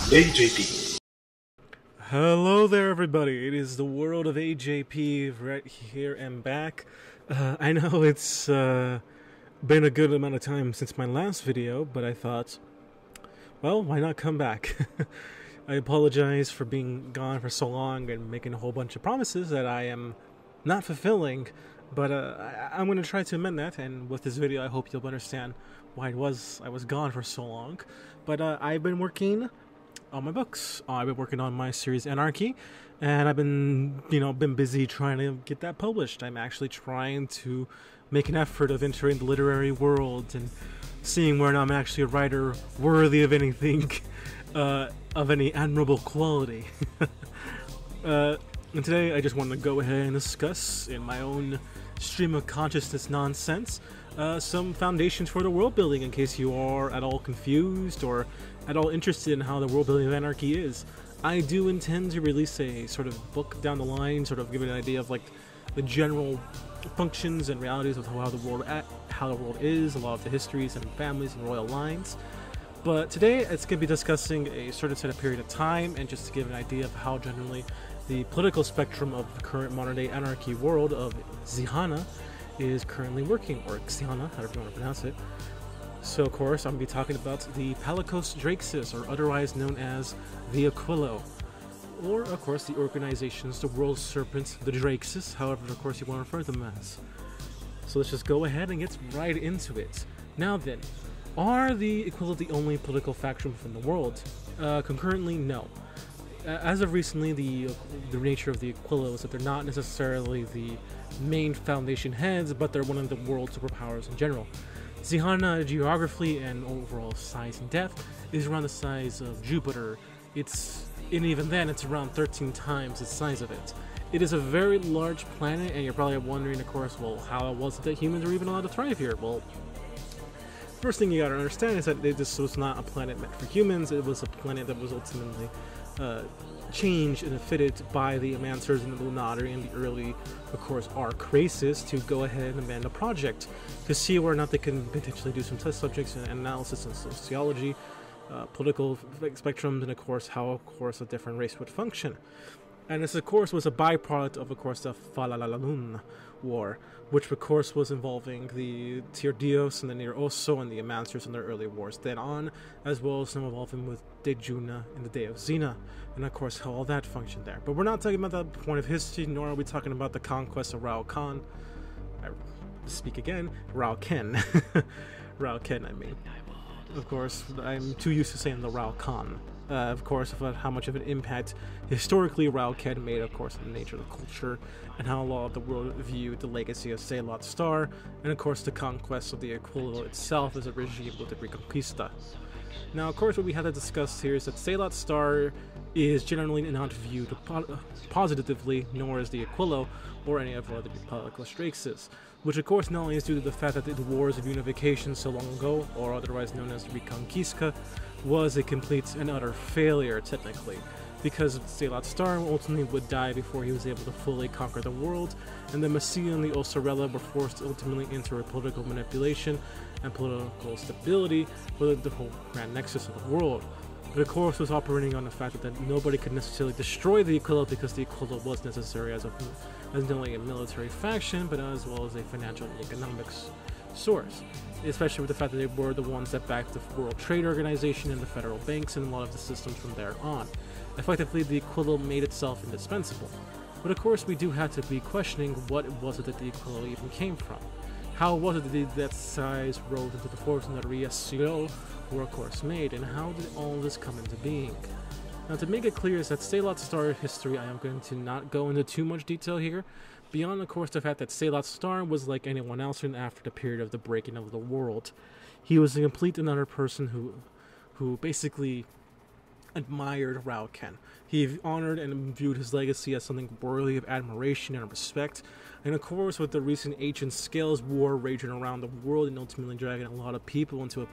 AJP. Hello there, everybody. It is the world of AJP right here and back. I know it's been a good amount of time since my last video, but I thought, well, why not come back? I apologize for being gone for so long and making a whole bunch of promises that I am not fulfilling, but I'm going to try to amend that, and with this video I hope you'll understand why I was gone for so long. But I've been working on my books. I've been working on my series Anarki, and I've been busy trying to get that published. I'm actually trying to make an effort of entering the literary world and seeing where I'm actually a writer worthy of anything of any admirable quality. And today I just wanted to go ahead and discuss, in my own stream of consciousness nonsense, some foundations for the world building, in case you are at all confused or at all interested in how the world building of Anarki is. I do intend to release a sort of book down the line, sort of give an idea of like the general functions and realities of how the world is, a lot of the histories and families and royal lines. But today it's going to be discussing a certain set of period of time, and just to give an idea of how generally the political spectrum of the current modern-day Anarki world of Zihana is currently working, or Xiana, however you want to pronounce it. So, of course, I'm going to be talking about the Palikos Draxis, or otherwise known as the Aquello, or, of course, the organizations, the World Serpents, the Draxis, however, of course, you want to refer to them as. So let's just go ahead and get right into it. Now then, are the Aquello the only political faction within the world? Concurrently, no. As of recently, the nature of the Aquello is that they're not necessarily the main foundation heads, but they're one of the world superpowers in general. Zihana, geographically and overall size and depth, is around the size of Jupiter. And even then, it's around 13 times the size of it. It is a very large planet, and you're probably wondering, of course, well, how was it that humans were even allowed to thrive here? Well, first thing you gotta understand is that this was not a planet meant for humans. It was a planet that was ultimately changed and fitted by the Amancers and the Lunari in the early, of course, Arc races to go ahead and amend a project to see whether or not they can potentially do some test subjects and analysis in sociology, political spectrums, and of course how, of course, a different race would function. And this, of course, was a byproduct of course, the Falalalun War, which, of course, was involving the Tirdios and the Nir Oso and the Amancers in their early wars then on, as well as some involving with Dejuna in the Day of Xena, and, of course, how all that functioned there. But we're not talking about that point of history, nor are we talking about the conquest of Rao Khan. I speak again, Rao Ken. Rao Ken, I mean. Of course, I'm too used to saying the Rao Khan. Of course, about how much of an impact historically Rao Ken made, of course, in the nature of the culture, and how a lot of the world viewed the legacy of Selat Star, and of course the conquest of the Aquello itself as a regime with the Reconquista. Now, of course, what we had to discuss here is that Selat Star is generally not viewed positively, nor is the Aquello or any of the other Palikos Draxis, which of course not only is due to the fact that the wars of unification so long ago, or otherwise known as the Reconquista, was a complete and utter failure technically, because Selat Star ultimately would die before he was able to fully conquer the world, and the Messiah and the Osarella were forced to ultimately enter a political manipulation and political stability for the whole grand nexus of the world. But of course was operating on the fact that nobody could necessarily destroy the Aquello, because the Aquello was necessary as not only a military faction, but as well as a financial and economics source, especially with the fact that they were the ones that backed the World Trade Organization and the federal banks and a lot of the systems from there on. Effectively, the Aquello made itself indispensable. But of course, we do have to be questioning what was it that the Aquello even came from. How was it that that size rose into the force and that Riacio were, of course, made, and how did all this come into being? Now, to make it clear is that Selat Star history, I am going to not go into too much detail here, beyond, of course, the fact that Selat Star was like anyone else after the period of the breaking of the world. He was a complete and utter person who basically admired Rao Ken. He honored and viewed his legacy as something worthy of admiration and respect. And of course, with the recent Ancient Scales War raging around the world and ultimately dragging a lot of people into a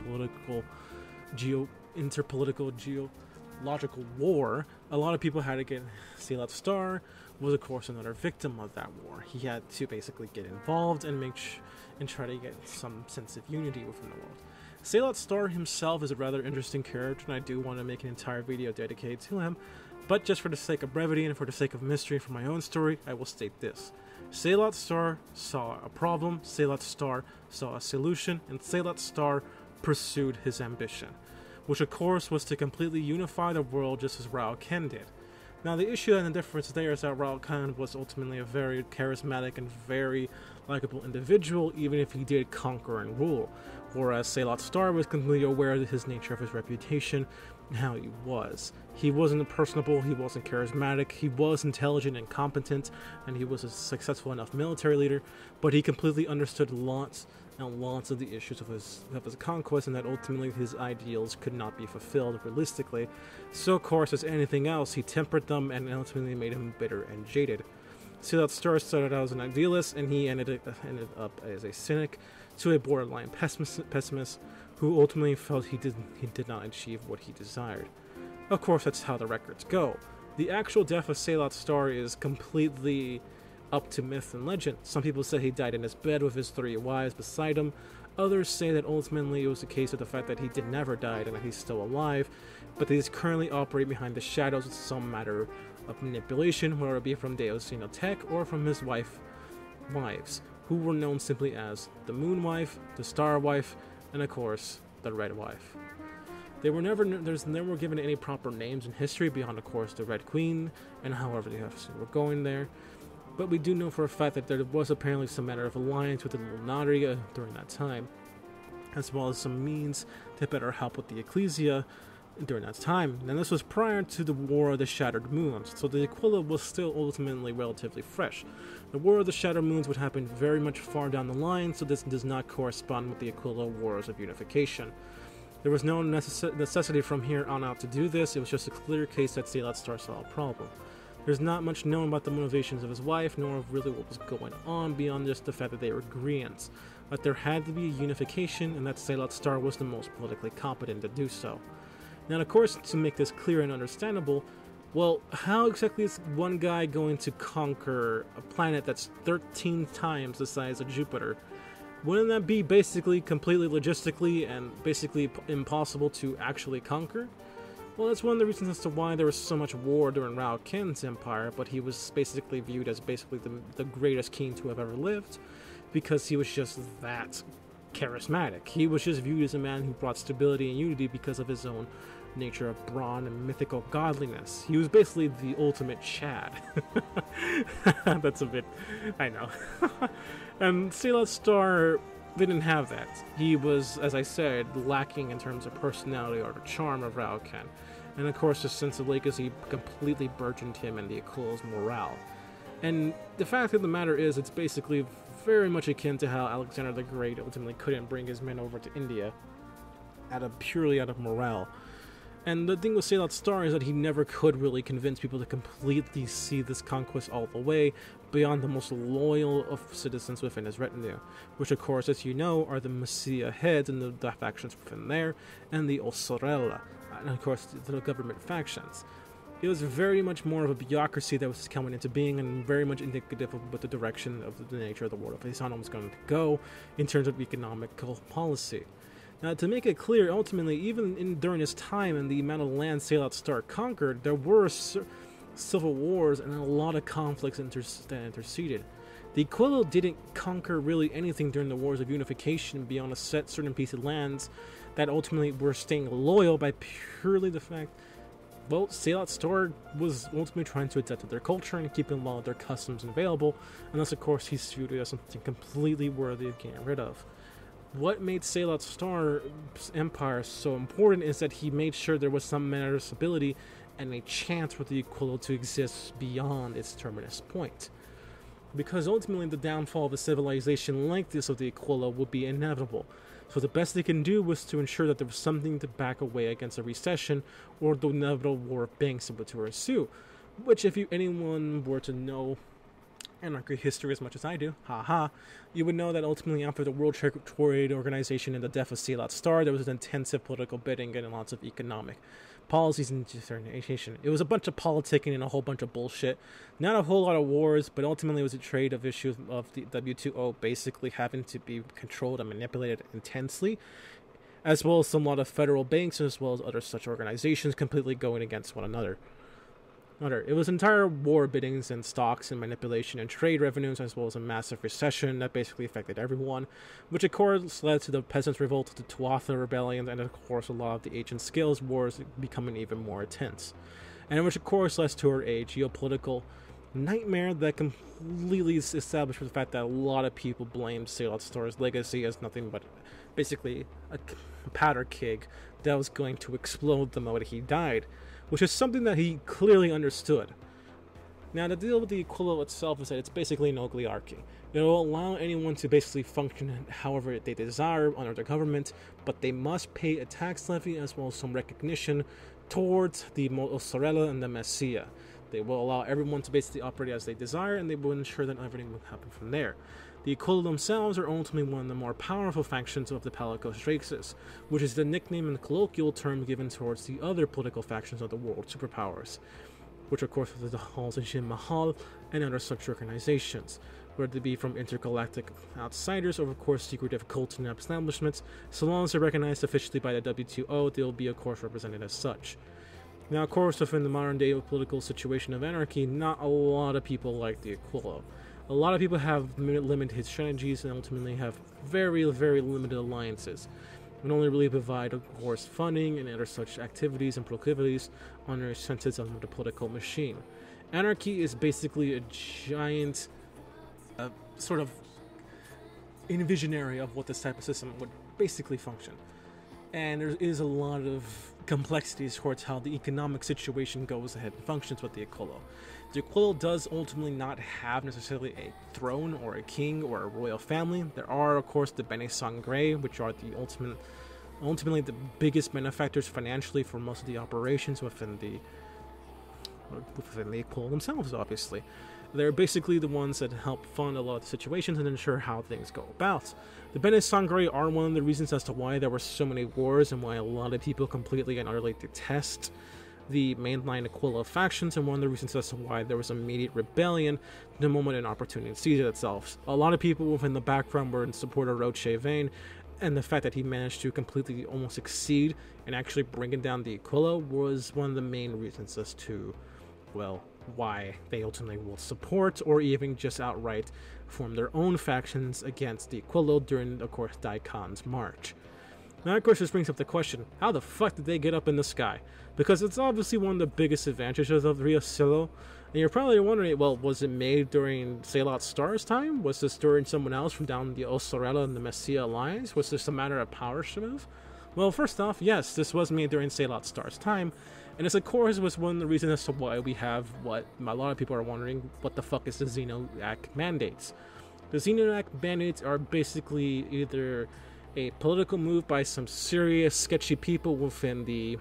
interpolitical geological war, a lot of people had to get Selat Star was, of course, another victim of that war. He had to basically get involved and try to get some sense of unity within the world. Sailot Star himself is a rather interesting character, and I do want to make an entire video dedicated to him, but just for the sake of brevity and for the sake of mystery for my own story, I will state this. Sailot Star saw a problem, Sailot Star saw a solution, and Sailot Star pursued his ambition, which of course was to completely unify the world just as Rao Ken did. Now the issue and the difference there is that Rao Ken was ultimately a very charismatic and very likable individual, even if he did conquer and rule, whereas Sailot Star was completely aware of his nature, of his reputation, and how he was. He wasn't personable, he wasn't charismatic, he was intelligent and competent, and he was a successful enough military leader, but he completely understood lots and lots of the issues of his conquest, and that ultimately his ideals could not be fulfilled realistically. So of course, as anything else, he tempered them and ultimately made him bitter and jaded. Sailot Star started out as an idealist, and he ended up as a cynic to a borderline pessimist who ultimately felt he did not achieve what he desired. Of course, that's how the records go. The actual death of Sailot Star is completely up to myth and legend. Some people say he died in his bed with his 3 wives beside him. Others say that ultimately it was a case of the fact that he did never died and that he's still alive, but that he's currently operating behind the shadows with some matter of manipulation, whether it be from Deus Ex Tech or from his wives, who were known simply as the Moon Wife, the Star Wife, and of course, the Red Wife. They were never given any proper names in history beyond, of course, the Red Queen, and however they were going there. But we do know for a fact that there was apparently some matter of alliance with the Illuminati during that time, as well as some means to better help with the Ecclesia during that time. And this was prior to the War of the Shattered Moons, so the Aquello was still ultimately relatively fresh. The War of the Shattered Moons would happen very much far down the line, so this does not correspond with the Aquello Wars of Unification. There was no necessity from here on out to do this. It was just a clear case that Sailot Star saw a problem. There's not much known about the motivations of his wife, nor of really what was going on beyond just the fact that they were Grians. But there had to be a unification, and that Sailot Star was the most politically competent to do so. Now, of course, to make this clear and understandable, well, how exactly is one guy going to conquer a planet that's 13 times the size of Jupiter? Wouldn't that be basically completely logistically and basically impossible to actually conquer? Well, that's one of the reasons as to why there was so much war during Rao Ken's empire, but he was basically viewed as basically the greatest king to have ever lived, because he was just that charismatic. He was just viewed as a man who brought stability and unity because of his own nature of brawn and mythical godliness. He was basically the ultimate Chad. That's a bit, I know. And Sailot Star didn't have that. He was, as I said, lacking in terms of personality or the charm of Rao Ken. And of course, his sense of legacy completely burgeoned him and the Aquello's morale. And the fact of the matter is, it's basically very much akin to how Alexander the Great ultimately couldn't bring his men over to India purely out of morale. And the thing with Sailot Star is that he never could really convince people to completely see this conquest all the way beyond the most loyal of citizens within his retinue, which of course, as you know, are the Messiah heads and the factions within there, and the Osorella, and of course the government factions. It was very much more of a bureaucracy that was coming into being, and very much indicative of what the direction of the nature of the world of Isano was going to go in terms of economical policy. Now, to make it clear, ultimately, even during his time and the amount of land Sailot Star conquered, there were civil wars and a lot of conflicts that interceded. The Aquello didn't conquer really anything during the Wars of Unification beyond a certain piece of lands that ultimately were staying loyal by purely the fact, well, Sailot Star was ultimately trying to adapt to their culture and keeping a lot of their customs available, unless, of course, he's viewed as something completely worthy of getting rid of. What made Sailot Star's empire so important is that he made sure there was some manner of stability and a chance for the Aquello to exist beyond its terminus point. Because ultimately the downfall of a civilization like this of the Aquello would be inevitable. So the best they can do was to ensure that there was something to back away against a recession or the inevitable war of banks that were to ensue. Which, if anyone were to know Anarki history as much as I do, you would know that ultimately after the World Trade Organization and the death of Sailot Star, there was an intensive political bidding and lots of economic policies and determination. It was a bunch of politicking and a whole bunch of bullshit. Not a whole lot of wars, but ultimately it was a trade of issues of the W2O basically having to be controlled and manipulated intensely. as well as a lot of federal banks, as well as other such organizations completely going against one another. It was entire war biddings and stocks and manipulation and trade revenues, as well as a massive recession that basically affected everyone, which of course led to the Peasants' Revolt, the Tuatha Rebellion, and of course a lot of the Ancient Scales Wars becoming even more intense. And which of course led to a geopolitical nightmare that completely established the fact that a lot of people blamed Sailot Star's legacy as nothing but basically a powder keg that was going to explode the moment he died, which is something that he clearly understood. Now, the deal with the Aquello itself is that it's basically an oligarchy. It will allow anyone to basically function however they desire under the government, but they must pay a tax levy as well as some recognition towards the mozzarella and the messia. They will allow everyone to basically operate as they desire, and they will ensure that everything will happen from there. The Aquello themselves are ultimately one of the more powerful factions of the Palikos races, which is the nickname and colloquial term given towards the other political factions of the world superpowers, which of course are the Halls and Shin Mahal and other such organizations, whether they be from intergalactic outsiders or of course secretive cults and establishments. So long as they're recognized officially by the WTO, they'll be of course represented as such. Now, of course, within the modern day political situation of anarchy, not a lot of people like the Aquello. A lot of people have limited strategies and ultimately have very, very limited alliances, and only really provide, of course, funding and other such activities and proclivities on their senses of the political machine. Anarchy is basically a giant sort of envisionary of what this type of system would basically function. And there is a lot of complexities towards how the economic situation goes ahead and functions with the Aquello. The Aquello does ultimately not have necessarily a throne or a king or a royal family. There are, of course, the Bene Sangre, which are the ultimately the biggest benefactors financially for most of the operations within the Aquello themselves, obviously. They're basically the ones that help fund a lot of the situations and ensure how things go about. The Bene Sangre are one of the reasons as to why there were so many wars and why a lot of people completely and utterly detest the mainline Aquello factions, and one of the reasons as to why there was immediate rebellion the moment an opportunity seized itself. A lot of people within the background were in support of Roche Vane, and the fact that he managed to completely almost succeed and actually bringing down the Aquello was one of the main reasons as to, well, why they ultimately will support or even just outright form their own factions against the Aquello during, of course, Daikon's march. Now, of course, this brings up the question, how the fuck did they get up in the sky? Because it's obviously one of the biggest advantages of Rio Silo, and you're probably wondering, well, was it made during Sailot Star's time? Was this during someone else from down the Osorella and the Messia Alliance? Was this a matter of power move? Well, first off, yes, this was made during Sailot Star's time, and this, of course, was one of the reasons as to why we have what a lot of people are wondering, what the fuck is the Xenoac mandates? The Xenoac mandates are basically either a political move by some serious, sketchy people within the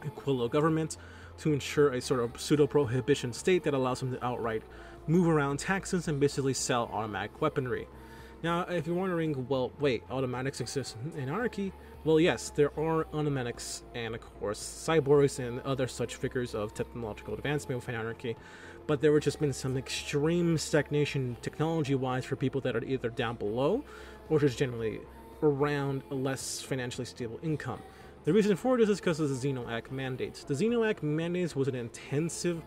Aquello government to ensure a sort of pseudo-prohibition state that allows them to outright move around taxes and basically sell automatic weaponry. Now, if you're wondering, well, wait, automatics exist in Anarchy? Well, yes, there are automatics and, of course, cyborgs and other such figures of technological advancement within Anarchy, but there would just been some extreme stagnation technology-wise for people that are either down below or just generally around a less financially stable income. The reason for this is because of the Xenoac mandates. The Xenoac mandates was an intensive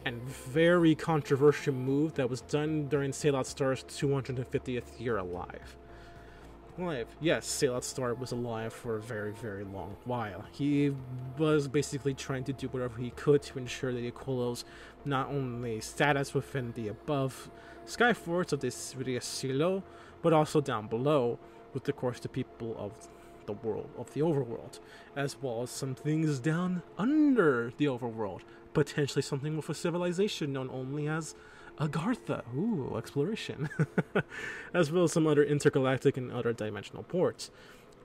and very controversial move that was done during Sailot Star's 250th year alive. Yes, Sailot Star was alive for a very, very long while. He was basically trying to do whatever he could to ensure the Aquello's not only status within the above skyforts of this Rio Silo, but also down below, with, of course, the people of the world, of the overworld, as well as some things down under the overworld, potentially something with a civilization known only as Agartha. Ooh, exploration. As well as some other intergalactic and other dimensional ports.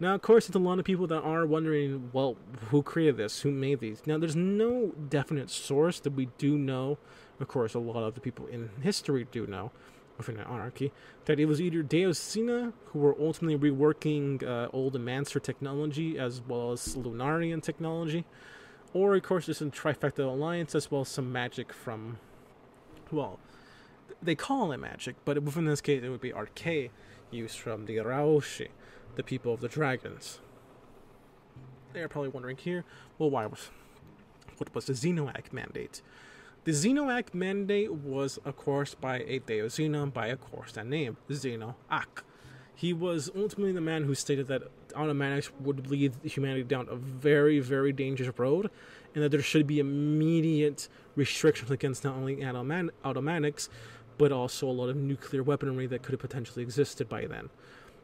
Now, of course, there's a lot of people that are wondering, well, who created this? Who made these? Now, there's no definite source that we do know. Of course, a lot of the people in history do know, within Anarchy, that it was either Deus Sina, who were ultimately reworking old Mancer technology as well as Lunarian technology, or of course there's a Trifecta Alliance as well as some magic from, well, they call it magic, but within this case it would be arcane used from the Raoshi, the people of the dragons. They're probably wondering here, well, what was the Xenoac mandate? The Xenoac mandate was, of course, by a Deus Xeno, by, of course, that name, Xenoac. He was ultimately the man who stated that automatics would lead humanity down a very, very dangerous road, and that there should be immediate restrictions against not only automatics, but also a lot of nuclear weaponry that could have potentially existed by then.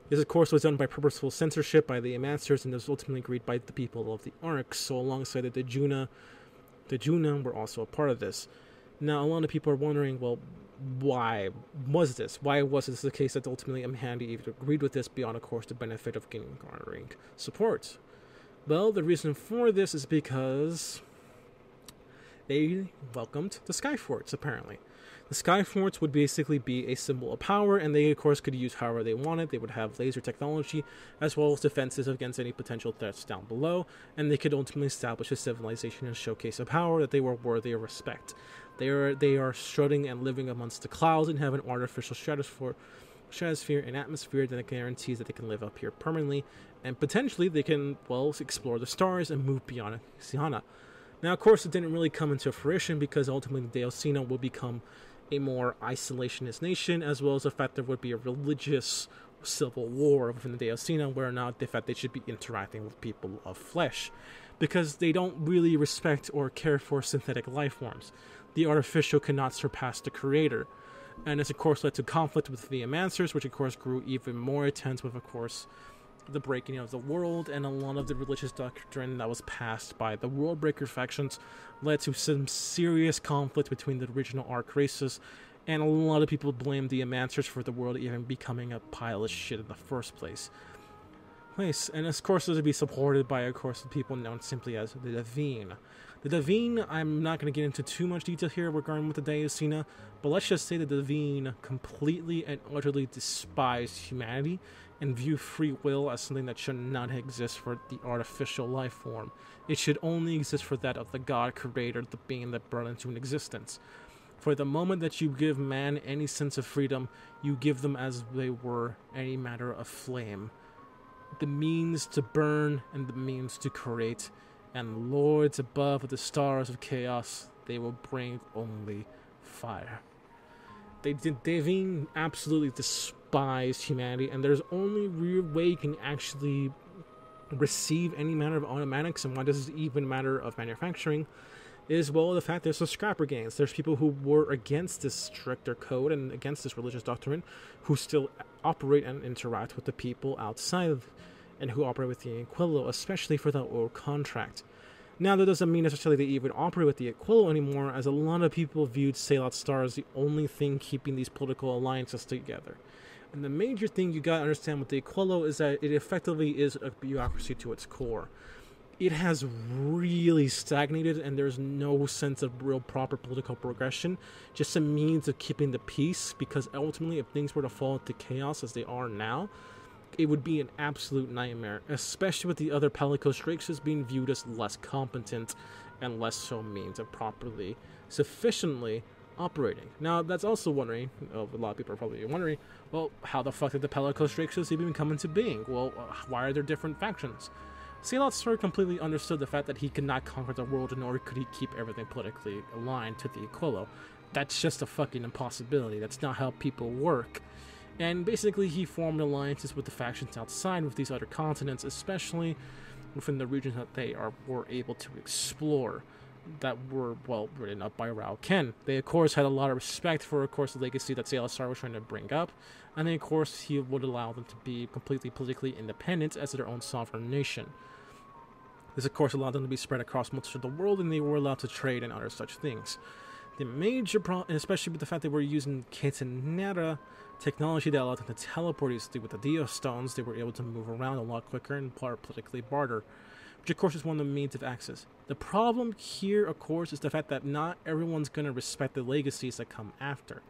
This, of course, was done by purposeful censorship by the Masters, and was ultimately agreed by the people of the Ark. So, alongside the Juna were also a part of this. Now, a lot of people are wondering, well, why was this? Why was this the case that ultimately humanity even agreed with this beyond, of course, the benefit of garnering support? Well, the reason for this is because they welcomed the Skyforts, apparently. The Skyforts would basically be a symbol of power, and they, of course, could use however they wanted. They would have laser technology, as well as defenses against any potential threats down below, and they could ultimately establish a civilization and showcase a power that they were worthy of respect. They are strutting and living amongst the clouds and have an artificial stratosphere and atmosphere that guarantees that they can live up here permanently, and potentially they can, well, explore the stars and move beyond Oceania. Now, of course, it didn't really come into fruition because ultimately the Deus Xeno will become a more isolationist nation, as well as the fact there would be a religious civil war within the Deus Xeno, where or not the fact they should be interacting with people of flesh, because they don't really respect or care for synthetic life forms. The artificial cannot surpass the creator, and this, of course, led to conflict with the Amancers, which, of course, grew even more intense with, of course, the breaking of the world, and a lot of the religious doctrine that was passed by the Worldbreaker factions led to some serious conflict between the original Ark races, and a lot of people blamed the Amancers for the world even becoming a pile of shit in the first place. And of course, this would be supported by, of course, the people known simply as the Divine. The Divine, I'm not going to get into too much detail here regarding with the Deus Xeno, but let's just say the Divine completely and utterly despised humanity and view free will as something that should not exist for the artificial life form. It should only exist for that of the God creator, the being that brought into existence. For the moment that you give man any sense of freedom, you give them as they were any matter of flame. The means to burn and the means to create, and lords above the stars of chaos, they will bring only fire. They absolutely despise humanity, and there's only real way you can actually receive any manner of automatics, and why does it even matter of manufacturing, is, well, the fact there's some scrapper gangs. There's people who were against this stricter code and against this religious doctrine who still operate and interact with the people outside of, and who operate with the Aquello, especially for that old contract. Now, that doesn't mean necessarily they even operate with the Aquello anymore, as a lot of people viewed Salat Star as the only thing keeping these political alliances together. And the major thing you gotta understand with the Aquello is that it effectively is a bureaucracy to its core. It has really stagnated, and there's no sense of real proper political progression, just a means of keeping the peace, because ultimately if things were to fall into chaos as they are now, it would be an absolute nightmare, especially with the other Palicos races being viewed as less competent and less so means of properly, sufficiently operating. Now, that's also wondering, a lot of people are probably wondering, well, how the fuck did the Palicos races even come into being? Well, why are there different factions? Salat Star completely understood the fact that he could not conquer the world, nor could he keep everything politically aligned to the Aquello. That's just a fucking impossibility. That's not how people work. And basically, he formed alliances with the factions outside with these other continents, especially within the regions that they were able to explore, that were, well, written up by Rao Ken. They, of course, had a lot of respect for, of course, the legacy that Salat Star was trying to bring up, and then, of course, he would allow them to be completely politically independent as their own sovereign nation. This, of course, allowed them to be spread across most of the world, and they were allowed to trade and other such things. The major problem, especially with the fact that we're using Ketanera technology that allowed them to teleport easily with the Dio stones, they were able to move around a lot quicker and politically barter, which of course is one of the means of access. The problem here, of course, is the fact that not everyone's going to respect the legacies that come after.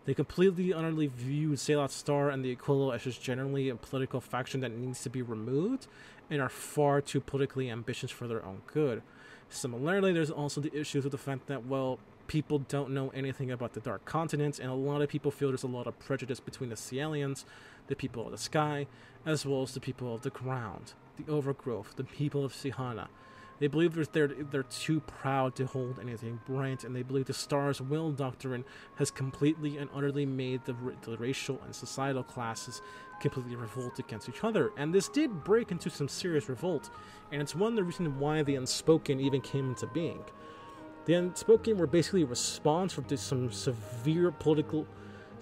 They completely utterly viewed Salat Star and the Aquello as just generally a political faction that needs to be removed, and are far too politically ambitious for their own good. Similarly, there's also the issues with the fact that, well, people don't know anything about the Dark Continent, and a lot of people feel there's a lot of prejudice between the Cielians, the people of the sky, as well as the people of the ground, the overgrowth, the people of Sihana. They believe they're too proud to hold anything bright, and they believe the Star's Will Doctrine has completely and utterly made the racial and societal classes completely revolt against each other. And this did break into some serious revolt, and it's one of the reasons why the Unspoken even came into being. The Unspoken were basically a response to some severe political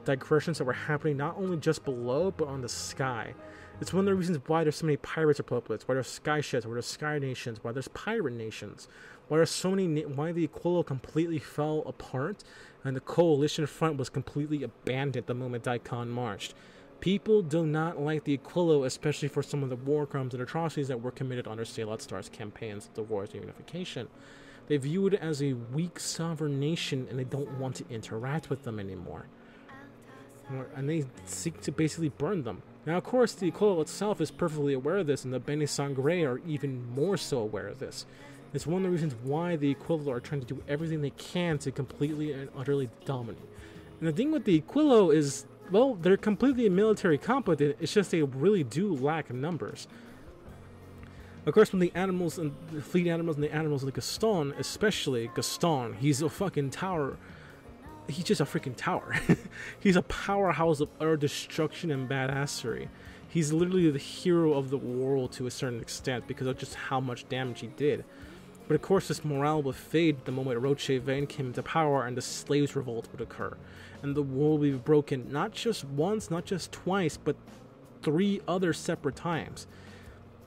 digressions that were happening not only just below, but on the sky. It's one of the reasons why there's so many pirates republics, why there's sky ships, why there's sky nations, why there's pirate nations, why there's so many, why the Aquello completely fell apart, and the coalition front was completely abandoned the moment Daikon marched. People do not like the Aquello, especially for some of the war crimes and atrocities that were committed under Salat Star's campaigns of the Wars of Unification. They view it as a weak sovereign nation, and they don't want to interact with them anymore. And they seek to basically burn them. Now, of course, the Aquello itself is perfectly aware of this, and the Bene Sangre are even more so aware of this. It's one of the reasons why the Aquello are trying to do everything they can to completely and utterly dominate. And the thing with the Aquello is, well, they're completely military competent, it's just they really do lack numbers. Of course, when the animals and the fleet animals and the animals like Gaston, especially Gaston, he's a fucking tower. He's just a freaking tower. He's a powerhouse of utter destruction and badassery. He's literally the hero of the world to a certain extent because of just how much damage he did. But of course, this morale would fade the moment Roche Vane came into power and the slaves revolt would occur. And the world would be broken not just once, not just twice, but 3 other separate times.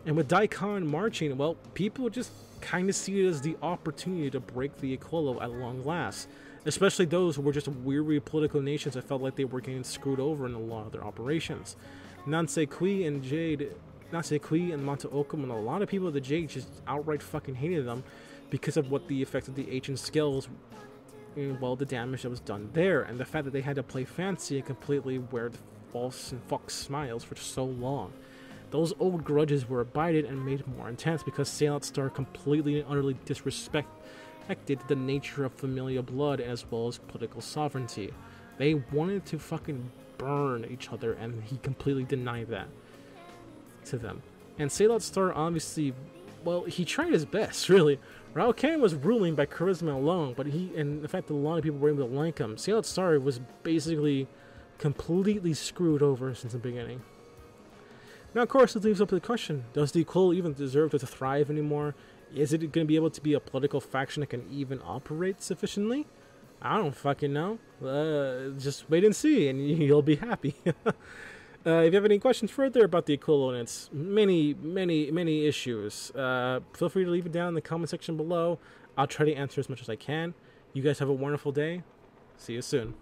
And with Daikon marching, well, people just kind of see it as the opportunity to break the Aquello at long last. Especially those who were just weary political nations that felt like they were getting screwed over in a lot of their operations. Nansei Kui and Monte Okum and a lot of people of the Jade just outright fucking hated them because of what the effects of the ancient skills, well, the damage that was done there, and the fact that they had to play fancy and completely wear the false and fox smiles for so long. Those old grudges were abided and made more intense because Salat Star completely and utterly disrespected the nature of familial blood as well as political sovereignty. They wanted to fucking burn each other, and he completely denied that to them. And Salat Star obviously, well, he tried his best, really. Rao Kane was ruling by charisma alone, but and the fact that a lot of people were able to like him, Salat Star was basically completely screwed over since the beginning. Now, of course, it leaves up to the question, does the Aquello even deserve to thrive anymore? Is it going to be able to be a political faction that can even operate sufficiently? I don't fucking know. Just wait and see, and you'll be happy. If you have any questions further about the Aquello and its many issues, feel free to leave it down in the comment section below. I'll try to answer as much as I can. You guys have a wonderful day. See you soon.